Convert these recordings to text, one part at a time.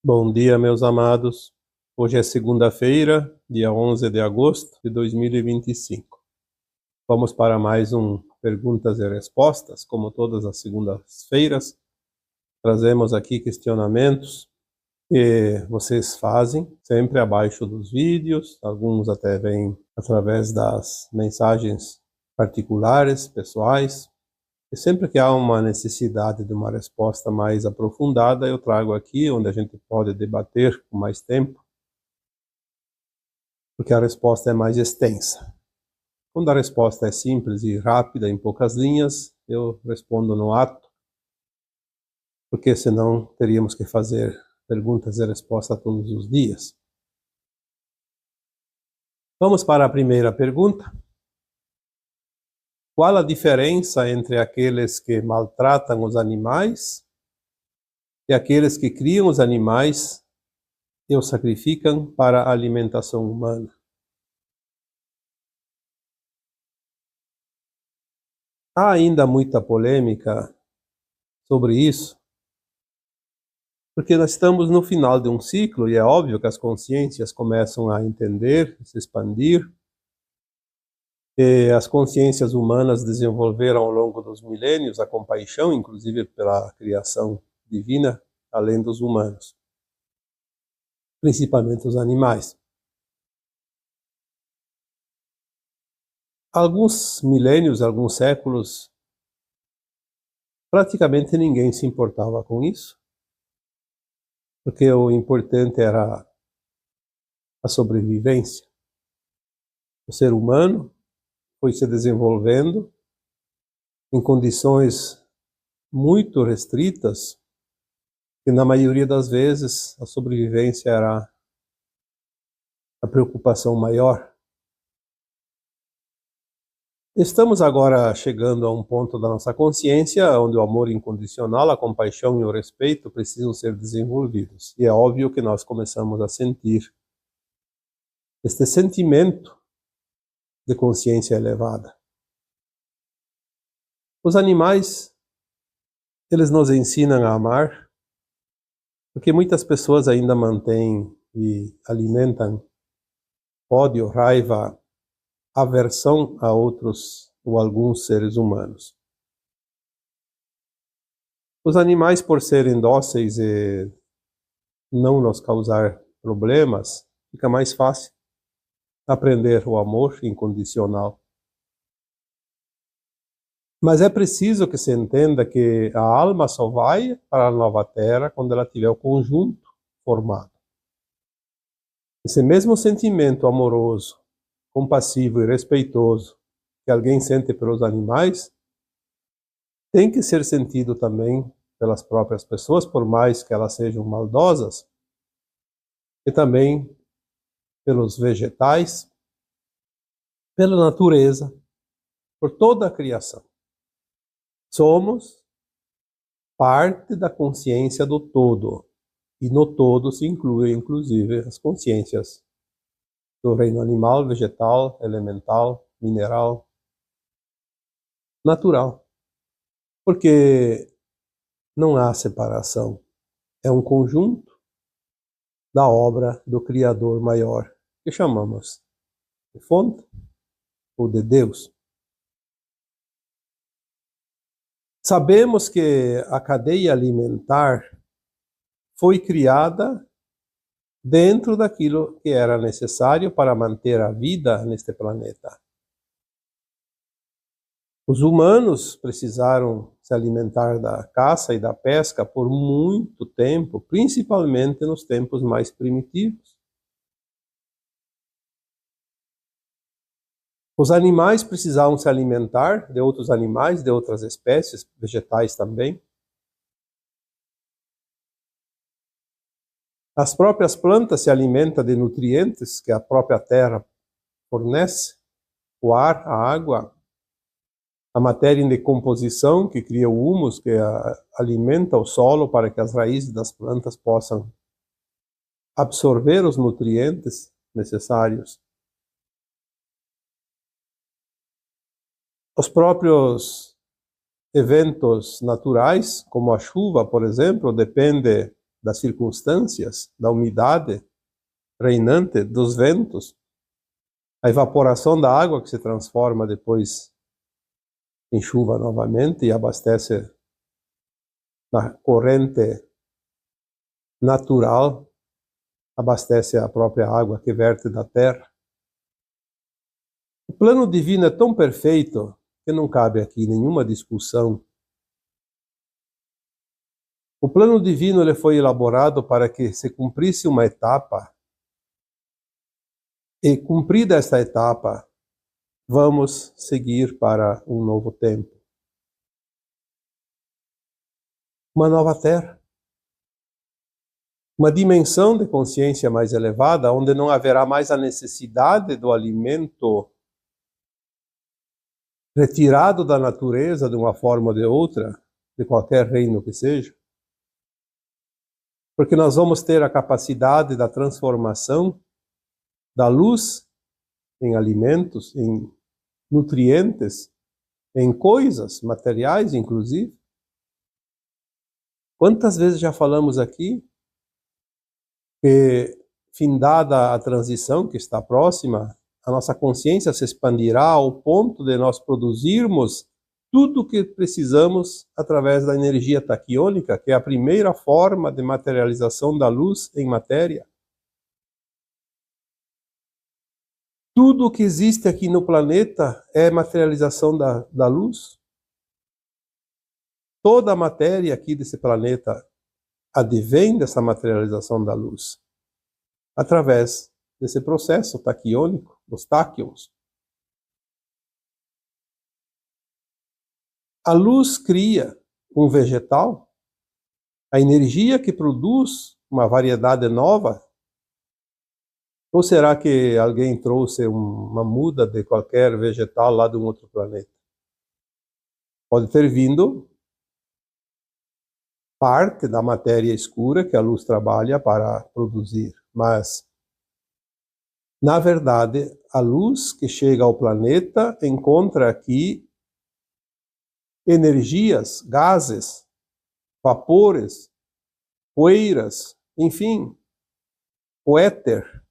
Bom dia, meus amados. Hoje é segunda-feira, dia 11 de agosto de 2025. Vamos para mais um Perguntas e Respostas. Como todas as segundas-feiras, trazemos aqui questionamentos que vocês fazem, sempre abaixo dos vídeos. Alguns até vêm através das mensagens particulares, pessoais. E sempre que há uma necessidade de uma resposta mais aprofundada, eu trago aqui, onde a gente pode debater com mais tempo, porque a resposta é mais extensa. Quando a resposta é simples e rápida, em poucas linhas, eu respondo no ato, porque senão teríamos que fazer perguntas e respostas todos os dias. Vamos para a primeira pergunta. Qual a diferença entre aqueles que maltratam os animais e aqueles que criam os animais e os sacrificam para a alimentação humana? Há ainda muita polêmica sobre isso, porque nós estamos no final de um ciclo e é óbvio que as consciências começam a entender, se expandir. E as consciências humanas desenvolveram ao longo dos milênios a compaixão, inclusive pela criação divina, além dos humanos, principalmente os animais. Alguns milênios, alguns séculos, praticamente ninguém se importava com isso, porque o importante era a sobrevivência. O ser humano foi se desenvolvendo em condições muito restritas, e na maioria das vezes a sobrevivência era a preocupação maior. Estamos agora chegando a um ponto da nossa consciência onde o amor incondicional, a compaixão e o respeito precisam ser desenvolvidos. E é óbvio que nós começamos a sentir este sentimento de consciência elevada. Os animais, eles nos ensinam a amar, porque muitas pessoas ainda mantêm e alimentam ódio, raiva, aversão a outros ou alguns seres humanos. Os animais, por serem dóceis e não nos causar problemas, fica mais fácil aprender o amor incondicional. Mas é preciso que se entenda que a alma só vai para a nova terra quando ela tiver o conjunto formado. Esse mesmo sentimento amoroso, compassivo e respeitoso que alguém sente pelos animais tem que ser sentido também pelas próprias pessoas, por mais que elas sejam maldosas, e também pelos vegetais, pela natureza, por toda a criação. Somos parte da consciência do todo, e no todo se inclui, inclusive, as consciências do reino animal, vegetal, elemental, mineral, natural. Porque não há separação. É um conjunto da obra do Criador maior, que chamamos de fonte ou de Deus. Sabemos que a cadeia alimentar foi criada dentro daquilo que era necessário para manter a vida neste planeta. Os humanos precisaram se alimentar da caça e da pesca por muito tempo, principalmente nos tempos mais primitivos. Os animais precisavam se alimentar de outros animais, de outras espécies, vegetais também. As próprias plantas se alimentam de nutrientes que a própria terra fornece, o ar, a água, a matéria em decomposição que cria o humus, que alimenta o solo para que as raízes das plantas possam absorver os nutrientes necessários. Os próprios eventos naturais, como a chuva, por exemplo, depende das circunstâncias, da umidade reinante, dos ventos, a evaporação da água que se transforma depois em chuva novamente e abastece na corrente natural, abastece a própria água que verte da terra. O plano divino é tão perfeito que não cabe aqui nenhuma discussão. O plano divino ele foi elaborado para que se cumprisse uma etapa, e cumprida esta etapa, vamos seguir para um novo tempo. Uma nova terra. Uma dimensão de consciência mais elevada, onde não haverá mais a necessidade do alimento retirado da natureza de uma forma ou de outra, de qualquer reino que seja. Porque nós vamos ter a capacidade da transformação da luz em alimentos, em nutrientes, em coisas materiais, inclusive. Quantas vezes já falamos aqui que, findada a transição que está próxima, a nossa consciência se expandirá ao ponto de nós produzirmos tudo o que precisamos através da energia taquiônica, que é a primeira forma de materialização da luz em matéria. Tudo o que existe aqui no planeta é materialização da luz. Toda a matéria aqui desse planeta advém dessa materialização da luz, através desse processo taquiônico, dos táquions. A luz cria um vegetal, a energia que produz uma variedade nova. Ou será que alguém trouxe uma muda de qualquer vegetal lá de um outro planeta? Pode ter vindo parte da matéria escura que a luz trabalha para produzir, mas, na verdade, a luz que chega ao planeta encontra aqui energias, gases, vapores, poeiras, enfim, o éter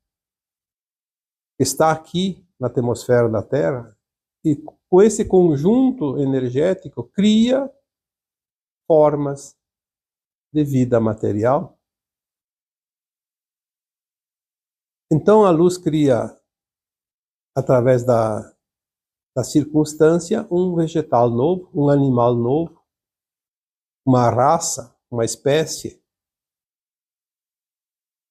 que está aqui na atmosfera da Terra, e com esse conjunto energético cria formas de vida material. Então a luz cria, através da circunstância, um vegetal novo, um animal novo, uma raça, uma espécie.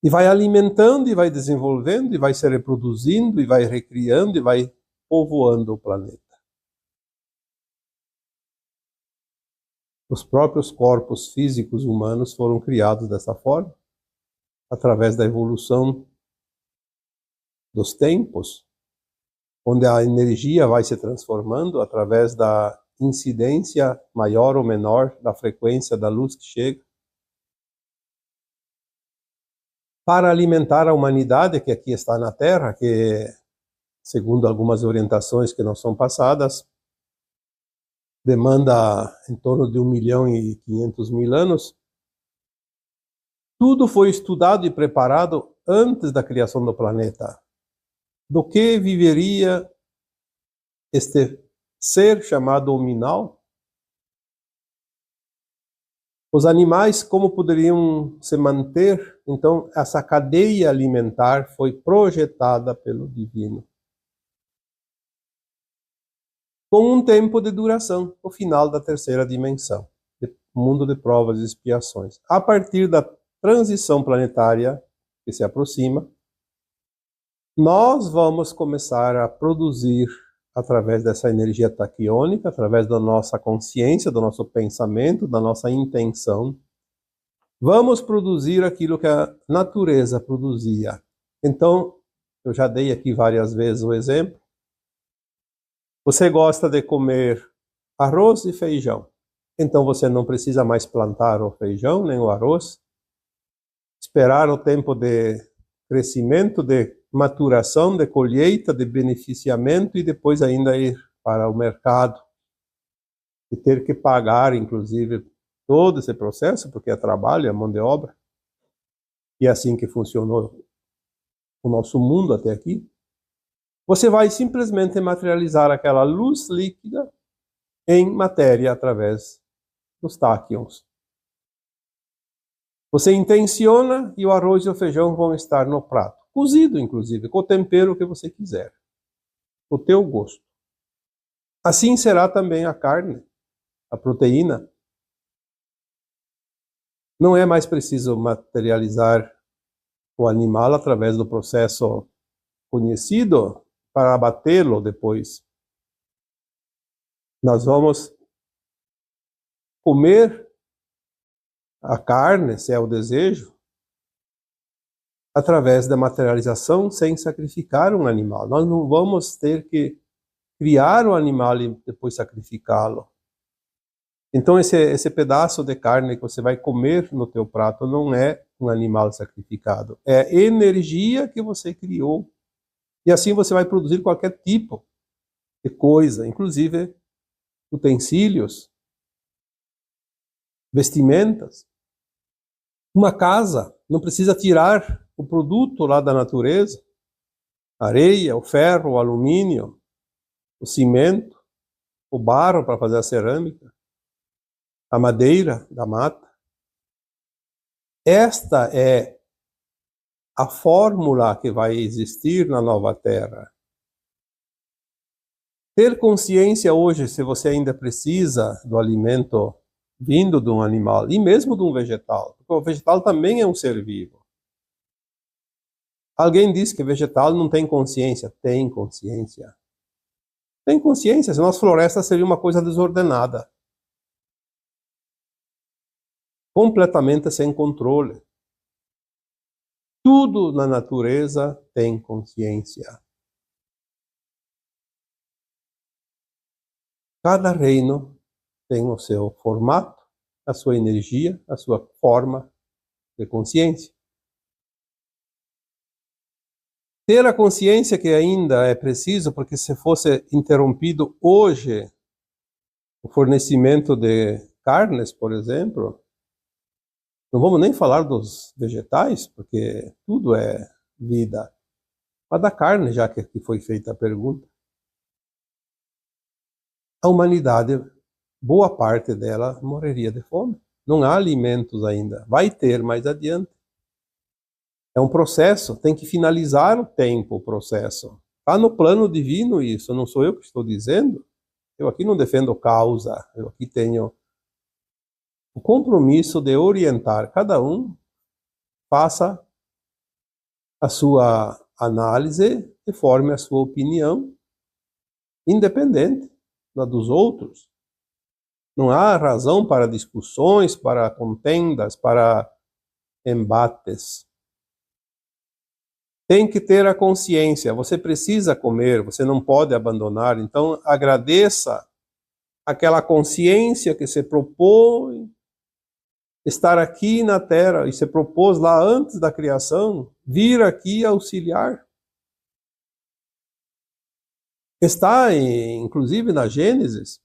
E vai alimentando, e vai desenvolvendo, e vai se reproduzindo, e vai recriando, e vai povoando o planeta. Os próprios corpos físicos humanos foram criados dessa forma, através da evolução dos tempos, onde a energia vai se transformando através da incidência maior ou menor da frequência da luz que chega, para alimentar a humanidade que aqui está na Terra, que, segundo algumas orientações que não são passadas, demanda em torno de 1.500.000 anos. Tudo foi estudado e preparado antes da criação do planeta. Do que viveria este ser chamado hominal? Os animais, como poderiam se manter? Então, essa cadeia alimentar foi projetada pelo Divino, com um tempo de duração, o final da terceira dimensão, mundo de provas e expiações. A partir da transição planetária que se aproxima, nós vamos começar a produzir, através dessa energia taquiônica, através da nossa consciência, do nosso pensamento, da nossa intenção, vamos produzir aquilo que a natureza produzia. Então, eu já dei aqui várias vezes o exemplo. Você gosta de comer arroz e feijão. Então você não precisa mais plantar o feijão nem o arroz. Esperar o tempo de crescimento, de maturação, de colheita, de beneficiamento e depois ainda ir para o mercado e ter que pagar, inclusive, todo esse processo, porque é trabalho, é mão de obra. e é assim que funcionou o nosso mundo até aqui, você vai simplesmente materializar aquela luz líquida em matéria através dos táquions. Você intenciona e o arroz e o feijão vão estar no prato, cozido inclusive, com o tempero que você quiser, o teu gosto. Assim será também a carne, a proteína. Não é mais preciso materializar o animal através do processo conhecido para abatê-lo depois. Nós vamos comer a carne, se é o desejo, através da materialização sem sacrificar um animal. Nós não vamos ter que criar um animal e depois sacrificá-lo. Então esse pedaço de carne que você vai comer no teu prato não é um animal sacrificado, é energia que você criou. E assim você vai produzir qualquer tipo de coisa, inclusive utensílios, vestimentas. Uma casa não precisa tirar o produto lá da natureza, a areia, o ferro, o alumínio, o cimento, o barro para fazer a cerâmica, a madeira da mata. Esta é a fórmula que vai existir na nova terra. Ter consciência hoje, se você ainda precisa do alimento vindo de um animal, e mesmo de um vegetal, porque o vegetal também é um ser vivo. Alguém diz que vegetal não tem consciência. Tem consciência. Tem consciência, senão as florestas seriam uma coisa desordenada. Completamente sem controle. Tudo na natureza tem consciência. Cada reino tem o seu formato, a sua energia, a sua forma de consciência. Ter a consciência que ainda é preciso, porque se fosse interrompido hoje o fornecimento de carnes, por exemplo, não vamos nem falar dos vegetais, porque tudo é vida. Mas da carne, já que foi feita a pergunta, a humanidade, boa parte dela, morreria de fome. Não há alimentos ainda. Vai ter mais adiante. É um processo, tem que finalizar o tempo, o processo. Está no plano divino isso, não sou eu que estou dizendo. Eu aqui não defendo causa, eu aqui tenho o compromisso de orientar cada um, faça a sua análise e forme a sua opinião, independente da dos outros. Não há razão para discussões, para contendas, para embates. Tem que ter a consciência, você precisa comer, você não pode abandonar, então agradeça aquela consciência que se propõe estar aqui na Terra e se propôs lá antes da criação, vir aqui auxiliar. Está, inclusive, na Gênesis,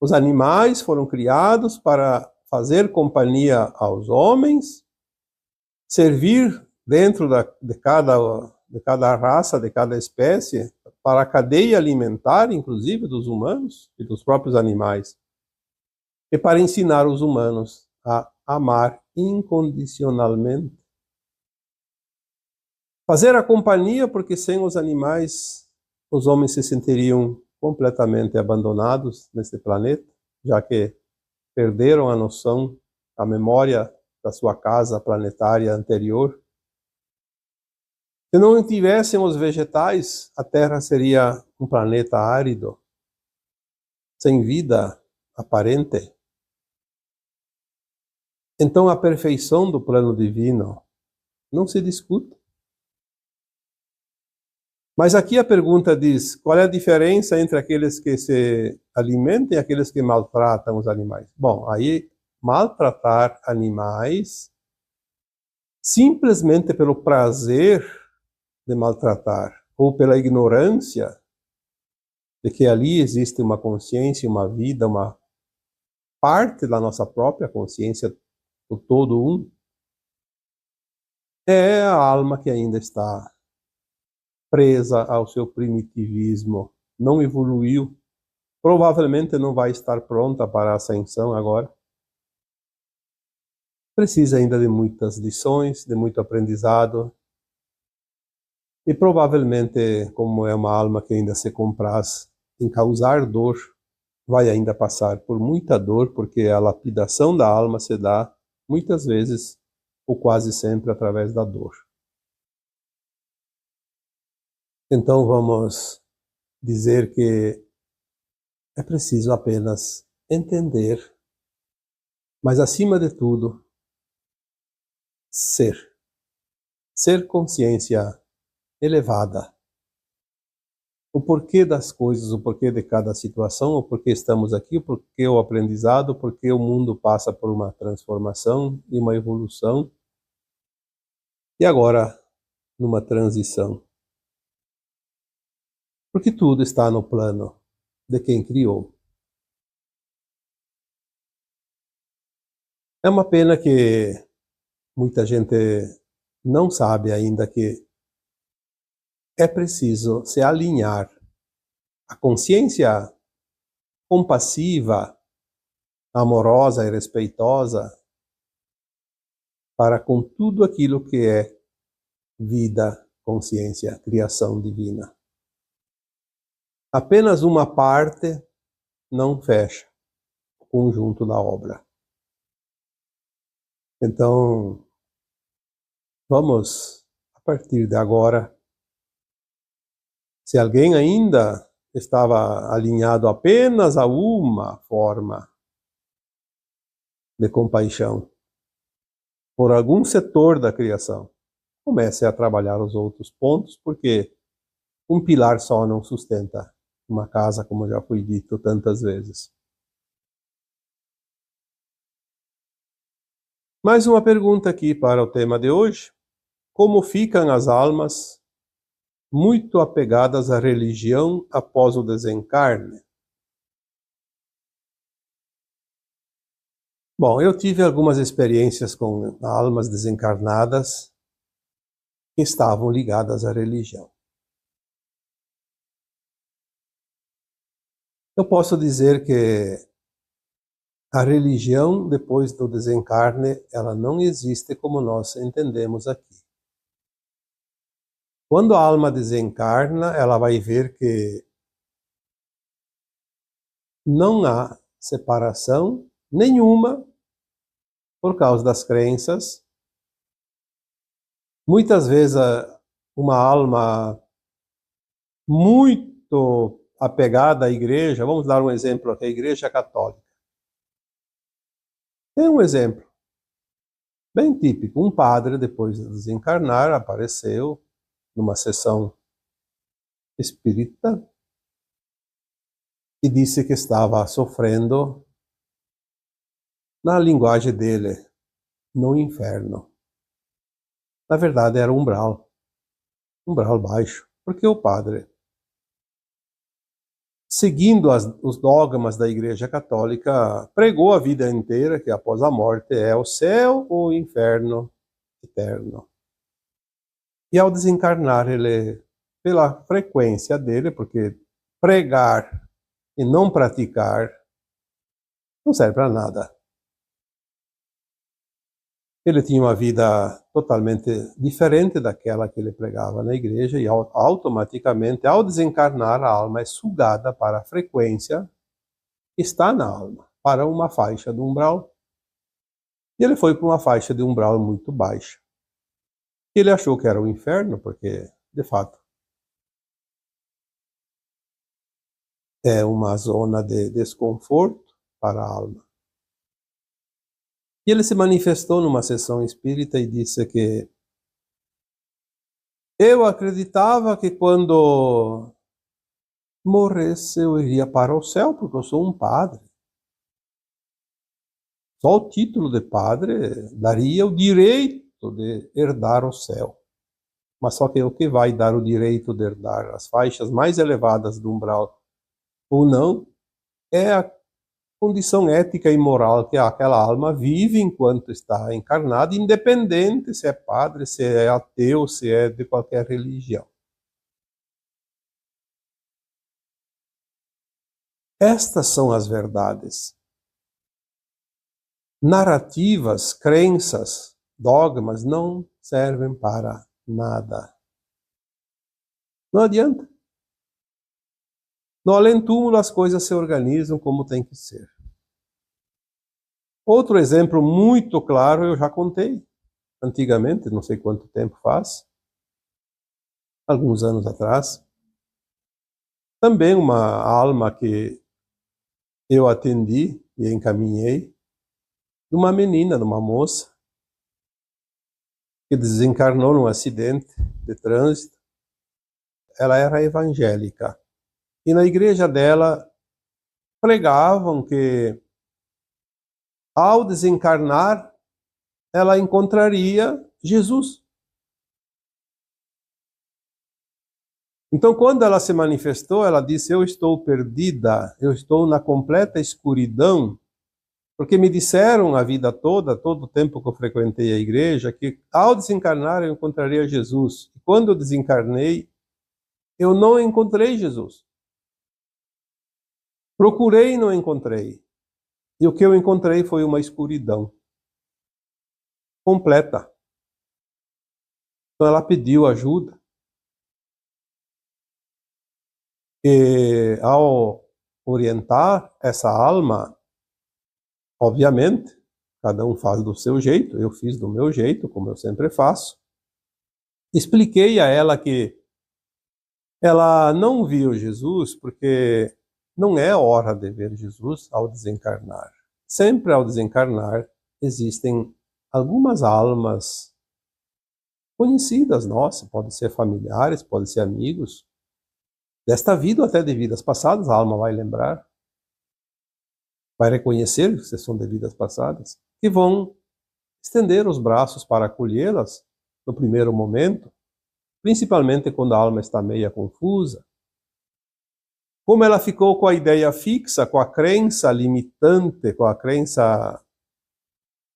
os animais foram criados para fazer companhia aos homens, servir dentro de cada raça, de cada espécie, para a cadeia alimentar, inclusive, dos humanos e dos próprios animais, e para ensinar os humanos a amar incondicionalmente. Fazer a companhia, porque sem os animais, os homens se sentiriam completamente abandonados neste planeta, já que perderam a noção, a memória da sua casa planetária anterior. Se não tivessem os vegetais, a Terra seria um planeta árido, sem vida aparente. Então a perfeição do plano divino não se discute. Mas aqui a pergunta diz, qual é a diferença entre aqueles que se alimentam e aqueles que maltratam os animais? Bom, aí maltratar animais simplesmente pelo prazer de maltratar, ou pela ignorância de que ali existe uma consciência, uma vida, uma parte da nossa própria consciência, o todo um, É a alma que ainda está presa ao seu primitivismo, não evoluiu, provavelmente não vai estar pronta para a ascensão agora. Precisa ainda de muitas lições, de muito aprendizado, e provavelmente, como é uma alma que ainda se compraz em causar dor, vai ainda passar por muita dor, porque a lapidação da alma se dá muitas vezes, ou quase sempre, através da dor. Então vamos dizer que é preciso apenas entender, mas acima de tudo, ser. Ser consciência elevada. O porquê das coisas, o porquê de cada situação, o porquê estamos aqui, o porquê o aprendizado, o porquê o mundo passa por uma transformação e uma evolução. E agora, numa transição. Porque tudo está no plano de quem criou. É uma pena que muita gente não sabe ainda que é preciso se alinhar a consciência compassiva, amorosa e respeitosa para com tudo aquilo que é vida, consciência, criação divina. Apenas uma parte não fecha o conjunto da obra. Então, vamos, a partir de agora, se alguém ainda estava alinhado apenas a uma forma de compaixão por algum setor da criação, comece a trabalhar os outros pontos, porque um pilar só não sustenta uma casa, como já foi dito tantas vezes. Mais uma pergunta aqui para o tema de hoje. Como ficam as almas muito apegadas à religião após o desencarne? Bom, eu tive algumas experiências com almas desencarnadas que estavam ligadas à religião. Eu posso dizer que a religião, depois do desencarne, ela não existe como nós entendemos aqui. Quando a alma desencarna, ela vai ver que não há separação nenhuma por causa das crenças. Muitas vezes uma alma muito apegada à igreja, vamos dar um exemplo aqui, a Igreja Católica. Tem um exemplo bem típico. Um padre, depois de desencarnar, apareceu numa sessão espírita e disse que estava sofrendo, na linguagem dele, no inferno. Na verdade, era um umbral baixo, porque o padre, seguindo os dogmas da Igreja Católica, pregou a vida inteira que após a morte é o céu ou o inferno eterno. E ao desencarnar, ele, pela frequência dele, porque pregar e não praticar não serve para nada. Ele tinha uma vida totalmente diferente daquela que ele pregava na igreja e automaticamente, ao desencarnar, a alma é sugada para a frequência que está na alma, para uma faixa do umbral. E ele foi para uma faixa de umbral muito baixa. Ele achou que era o inferno, porque, de fato, é uma zona de desconforto para a alma. E ele se manifestou numa sessão espírita e disse que eu acreditava que quando morresse eu iria para o céu, porque eu sou um padre. Só o título de padre daria o direito de herdar o céu. Mas só que o que vai dar o direito de herdar as faixas mais elevadas do umbral ou não é a condição ética e moral que aquela alma vive enquanto está encarnada, independente se é padre, se é ateu, se é de qualquer religião. Estas são as verdades. Narrativas, crenças, dogmas não servem para nada. Não adianta. No além-túmulo as coisas se organizam como tem que ser. Outro exemplo muito claro eu já contei antigamente, não sei quanto tempo faz, alguns anos atrás. Também uma alma que eu atendi e encaminhei, de uma menina, de uma moça, que desencarnou num acidente de trânsito. Ela era evangélica. E na igreja dela pregavam que ao desencarnar ela encontraria Jesus. Então, quando ela se manifestou, ela disse: eu estou perdida, eu estou na completa escuridão, porque me disseram a vida toda, todo o tempo que eu frequentei a igreja, que ao desencarnar eu encontraria Jesus. E quando eu desencarnei, eu não encontrei Jesus. Procurei e não encontrei. E o que eu encontrei foi uma escuridão completa. Então ela pediu ajuda. E ao orientar essa alma, obviamente, cada um faz do seu jeito, eu fiz do meu jeito, como eu sempre faço. Expliquei a ela que ela não viu Jesus porque não é hora de ver Jesus ao desencarnar. Sempre ao desencarnar existem algumas almas conhecidas nossas, podem ser familiares, podem ser amigos, desta vida ou até de vidas passadas, a alma vai lembrar, vai reconhecer que são de vidas passadas, e vão estender os braços para acolhê-las no primeiro momento, principalmente quando a alma está meia confusa. Como ela ficou com a ideia fixa, com a crença limitante, com a crença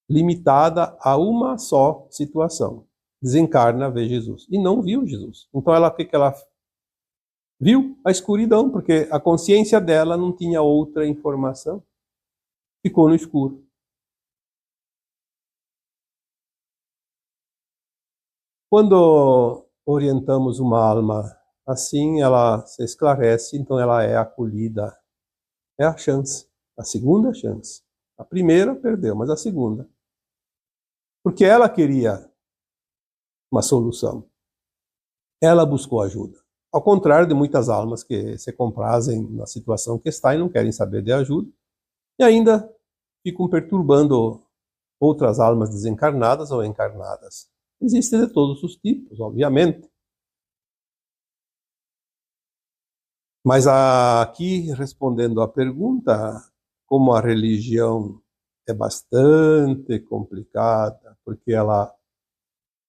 limitada a uma só situação. Desencarna, vê Jesus. E não viu Jesus. Então o que ela viu? A escuridão, porque a consciência dela não tinha outra informação. Ficou no escuro. Quando orientamos uma alma assim, ela se esclarece, então ela é acolhida. É a chance, a segunda chance. A primeira perdeu, mas a segunda. Porque ela queria uma solução. Ela buscou ajuda. Ao contrário de muitas almas que se comprazem na situação que está e não querem saber de ajuda. E ainda ficam perturbando outras almas desencarnadas ou encarnadas. Existem de todos os tipos, obviamente. Mas aqui, respondendo à pergunta, como a religião é bastante complicada, porque ela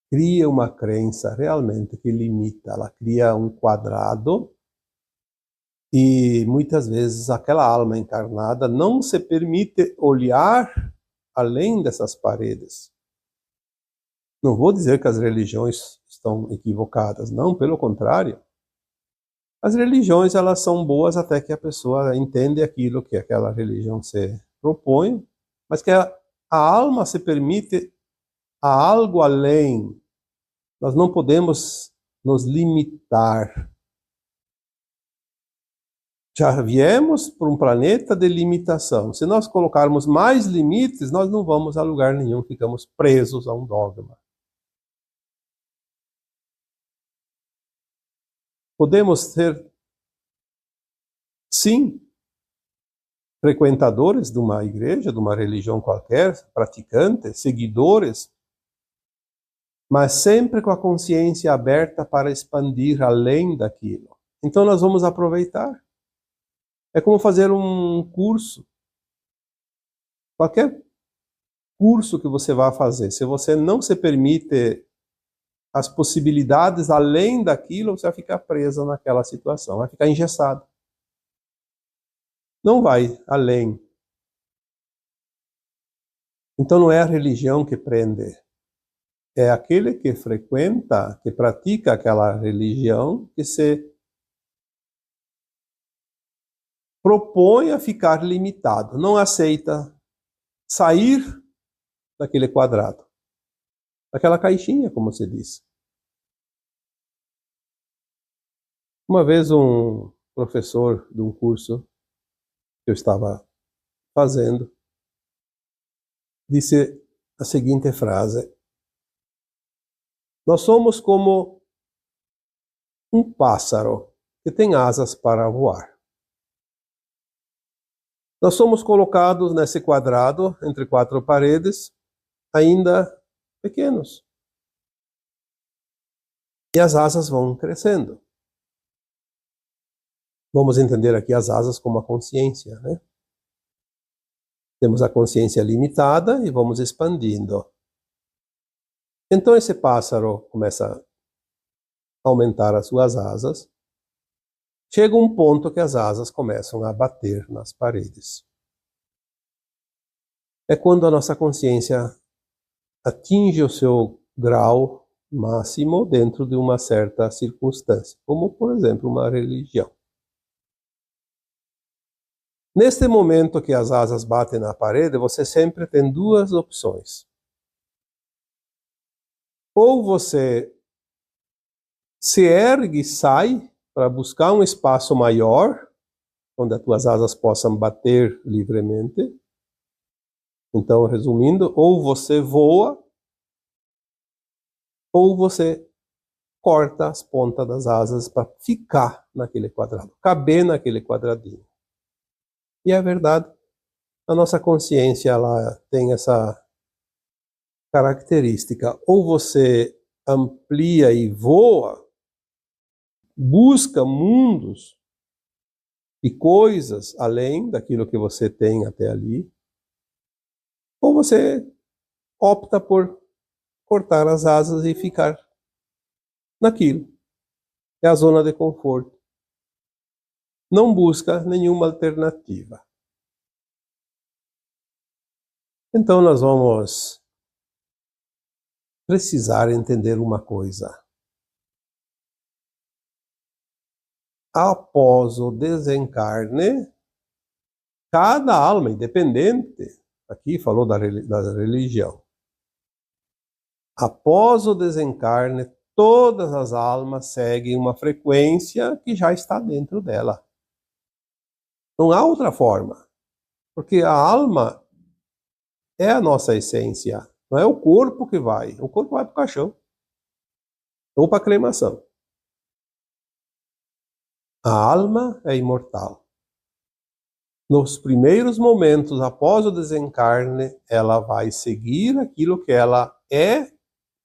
cria uma crença realmente que limita, ela cria um quadrado e muitas vezes aquela alma encarnada não se permite olhar além dessas paredes. Não vou dizer que as religiões estão equivocadas, não, pelo contrário. As religiões, elas são boas até que a pessoa entende aquilo que aquela religião se propõe, mas que a alma se permite a algo além. Nós não podemos nos limitar. Já viemos para um planeta de limitação. Se nós colocarmos mais limites, nós não vamos a lugar nenhum, ficamos presos a um dogma. Podemos ser, sim, frequentadores de uma igreja, de uma religião qualquer, praticantes, seguidores, mas sempre com a consciência aberta para expandir além daquilo. Então nós vamos aproveitar. É como fazer um curso. Qualquer curso que você vá fazer, se você não se permite as possibilidades além daquilo, você vai ficar preso naquela situação, vai ficar engessado. Não vai além. Então não é a religião que prende, é aquele que frequenta, que pratica aquela religião, que se propõe a ficar limitado, não aceita sair daquele quadrado, daquela caixinha, como se diz. Uma vez um professor de um curso que eu estava fazendo disse a seguinte frase: nós somos como um pássaro que tem asas para voar. Nós somos colocados nesse quadrado, entre quatro paredes, ainda pequenos. E as asas vão crescendo. Vamos entender aqui as asas como a consciência, né? Temos a consciência limitada e vamos expandindo. Então esse pássaro começa a aumentar as suas asas. Chega um ponto que as asas começam a bater nas paredes. É quando a nossa consciência atinge o seu grau máximo dentro de uma certa circunstância, como, por exemplo, uma religião. Neste momento que as asas batem na parede, você sempre tem duas opções. Ou você se ergue e sai para buscar um espaço maior, onde as tuas asas possam bater livremente. Então, resumindo, ou você voa, ou você corta as pontas das asas para ficar naquele quadrado, caber naquele quadradinho. E é verdade, a nossa consciência ela tem essa característica. Ou você amplia e voa, busca mundos e coisas além daquilo que você tem até ali, ou você opta por cortar as asas e ficar naquilo. É a zona de conforto. Não busca nenhuma alternativa. Então nós vamos precisar entender uma coisa. Após o desencarne, cada alma, independente, aqui falou da religião, após o desencarne, todas as almas seguem uma frequência que já está dentro dela. Não há outra forma, porque a alma é a nossa essência, não é o corpo que vai. O corpo vai para o caixão ou para a cremação. A alma é imortal. Nos primeiros momentos após o desencarne, ela vai seguir aquilo que ela é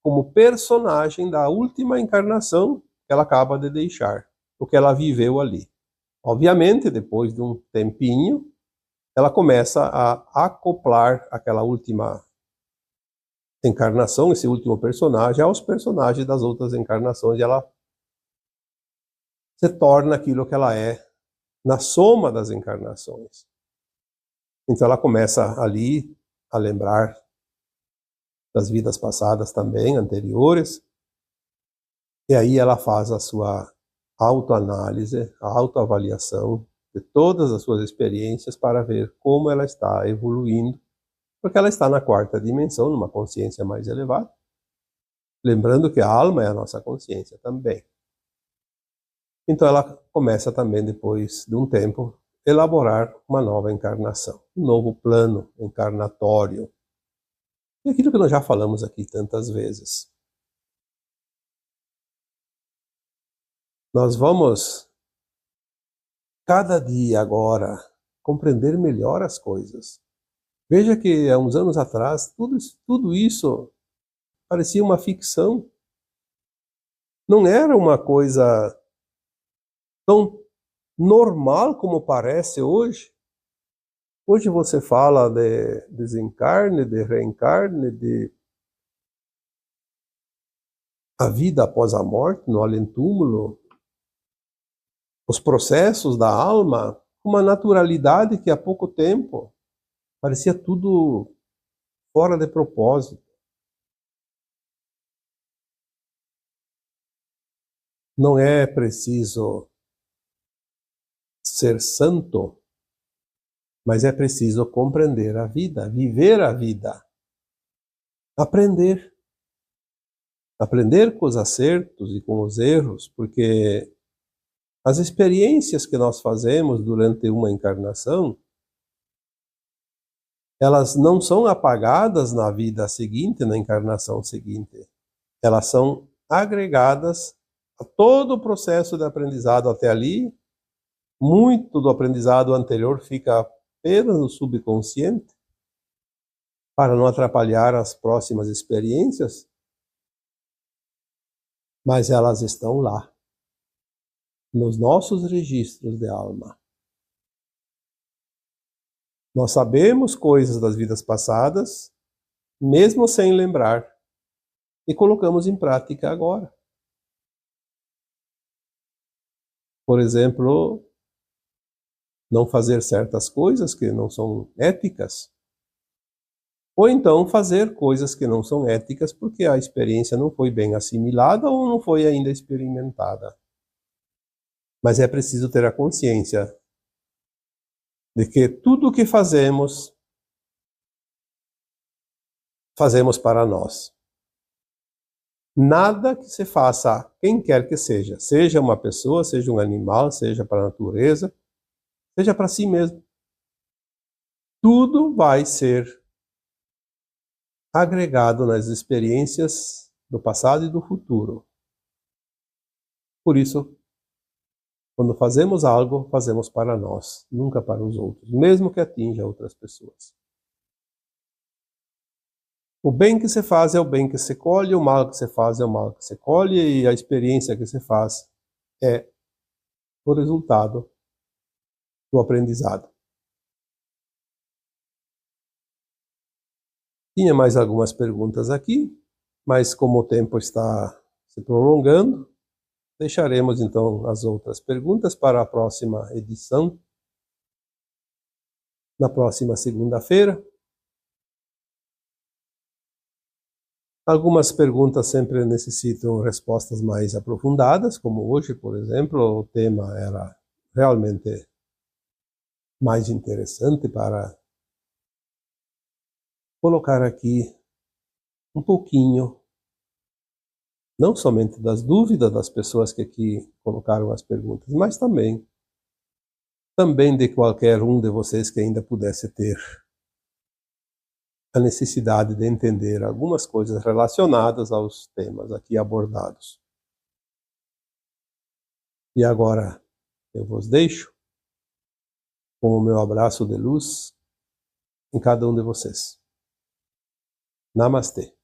como personagem da última encarnação que ela acaba de deixar, o que ela viveu ali. Obviamente, depois de um tempinho, ela começa a acoplar aquela última encarnação, esse último personagem, aos personagens das outras encarnações, e ela se torna aquilo que ela é na soma das encarnações. Então ela começa ali a lembrar das vidas passadas também, anteriores, e aí ela faz a sua autoanálise, a autoavaliação de todas as suas experiências para ver como ela está evoluindo, porque ela está na quarta dimensão, numa consciência mais elevada. Lembrando que a alma é a nossa consciência também. Então ela começa também, depois de um tempo, elaborar uma nova encarnação, um novo plano encarnatório. E aquilo que nós já falamos aqui tantas vezes. Nós vamos, cada dia agora, compreender melhor as coisas. Veja que há uns anos atrás, tudo isso parecia uma ficção. Não era uma coisa tão normal como parece hoje. Hoje você fala de desencarne, de reencarne, de a vida após a morte, no além-túmulo, os processos da alma, uma naturalidade que há pouco tempo parecia tudo fora de propósito. Não é preciso ser santo, mas é preciso compreender a vida, viver a vida, aprender. Aprender com os acertos e com os erros, porque as experiências que nós fazemos durante uma encarnação, elas não são apagadas na vida seguinte, na encarnação seguinte. Elas são agregadas a todo o processo de aprendizado até ali. Muito do aprendizado anterior fica apenas no subconsciente, para não atrapalhar as próximas experiências, mas elas estão lá, nos nossos registros de alma. Nós sabemos coisas das vidas passadas, mesmo sem lembrar, e colocamos em prática agora. Por exemplo, não fazer certas coisas que não são éticas, ou então fazer coisas que não são éticas porque a experiência não foi bem assimilada ou não foi ainda experimentada. Mas é preciso ter a consciência de que tudo o que fazemos, fazemos para nós. Nada que se faça a quem quer que seja, seja uma pessoa, seja um animal, seja para a natureza, seja para si mesmo. Tudo vai ser agregado nas experiências do passado e do futuro. Por isso, quando fazemos algo, fazemos para nós, nunca para os outros, mesmo que atinja outras pessoas. O bem que se faz é o bem que se colhe, o mal que se faz é o mal que se colhe, e a experiência que se faz é o resultado do aprendizado. Tinha mais algumas perguntas aqui, mas como o tempo está se prolongando, deixaremos então as outras perguntas para a próxima edição, na próxima segunda-feira. Algumas perguntas sempre necessitam respostas mais aprofundadas, como hoje, por exemplo, o tema era realmente mais interessante para colocar aqui um pouquinho, não somente das dúvidas das pessoas que aqui colocaram as perguntas, mas também de qualquer um de vocês que ainda pudesse ter a necessidade de entender algumas coisas relacionadas aos temas aqui abordados. E agora eu vos deixo com o meu abraço de luz em cada um de vocês. Namastê.